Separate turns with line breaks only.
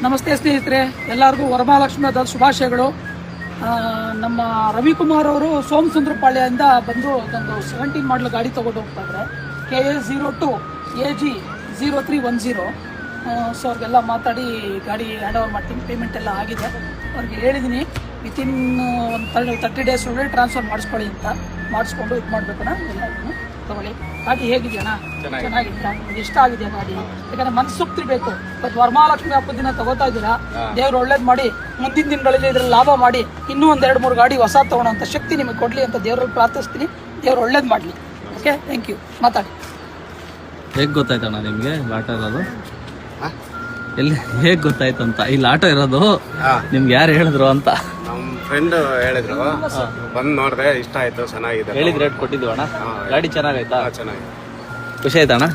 ನಮಸ್ತೆ ಸ್ನೇಹಿತರೆ, ಎಲ್ಲರಿಗೂ ವರಮಹಾಲಕ್ಷ್ಮಿ ಹಬ್ಬದ ಶುಭಾಶಯಗಳು. ನಮ್ಮ ರವಿಕುಮಾರ್ ಅವರು ಸೋಮಸುಂದರಪಾಳ್ಯದಿಂದ ಬಂದು ಒಂದು 17 ಮಾಡಲ್ ಗಾಡಿ ತೊಗೊಂಡು ಹೋಗ್ತಾ ಇದ್ದಾರೆ. KA02 AG 0310. ಸೊ ಅವ್ರಿಗೆಲ್ಲ ಮಾತಾಡಿ ಗಾಡಿ ಹ್ಯಾಂಡ್ ಓವರ್ ಮಾಡ್ತೀನಿ. ಪೇಮೆಂಟ್ ಎಲ್ಲ ಆಗಿದೆ. ಅವ್ರಿಗೆ ಹೇಳಿದ್ದೀನಿ ವಿತಿನ್ ಒಂದು 30 ಡೇಸ್ ಒಳಗೆ ಟ್ರಾನ್ಸ್ಫರ್ ಮಾಡಿಸ್ಕೊಳ್ಳಿ ಅಂತ. ಮಾಡಿಸ್ಕೊಂಡು ಇದು ಮಾಡಬೇಕಣ್ಣ, ಎಲ್ಲರೂ ತಗೊಳ್ಳಿ. ಗಾಡಿ ಹೇಗಿದೆಯಣ್ಣ? ಚೆನ್ನಾಗಿದೆಯಾ? ಇಷ್ಟ ಆಗಿದೆಯಾ ಗಾಡಿ? ಯಾಕಂದ್ರೆ ಮನಸ್ಸು ಬೇಕು. ಬಟ್ ವರಮಹಾಲಕ್ಷ್ಮಿ ಹಬ್ಬದ ದಿನ ತಗೋತಾ ಇದ್ದೀರಾ, ದೇವ್ರು ಒಳ್ಳೇದು ಮಾಡಿ ಮುಂದಿನ ದಿನಗಳಲ್ಲಿ ಇದ್ರಲ್ಲಿ ಲಾಭ ಮಾಡಿ ಇನ್ನೂ ಒಂದು 2-3 ಗಾಡಿ ಹೊಸ ತಗೊಳ್ಳೋಂಥ ಶಕ್ತಿ ನಿಮಗೆ ಕೊಡಲಿ ಅಂತ ದೇವ್ರಲ್ಲಿ ಪ್ರಾರ್ಥಿಸ್ತೀನಿ. ದೇವ್ರು ಒಳ್ಳೇದು ಮಾಡಲಿ. Okay, thank you. ಮಾತಾಡಿ.
ಹೇಗೆ ಗೊತ್ತಾಯ್ತಣ್ಣ ನಿಮಗೆ ಆಟೋ ಇರೋದು? ಎಲ್ಲಿ ಹೇಗೆ ಗೊತ್ತಾಯ್ತು ಅಂತ? ಇಲ್ಲಿ ಆಟೋ ಇರೋದು ನಿಮ್ಗೆ ಯಾರು ಹೇಳಿದ್ರು ಅಂತ?
ನಮ್ಮ ಫ್ರೆಂಡ್ ಹೇಳಿದ್ರು, ಬಂದು ನೋಡಿದೆ, ಇಷ್ಟ ಆಯ್ತು, ಚೆನ್ನಾಗಿದೆ.
ಹೇಳಿದ ರೇಟ್ ಕೊಟ್ಟಿದ್ವಿ ಅಣ್ಣ. ಗಾಡಿ ಚೆನ್ನಾಗೈತಾ?
ಚೆನ್ನಾಗಿದೆ.
ಖುಷಿ ಆಯ್ತಣ್ಣ?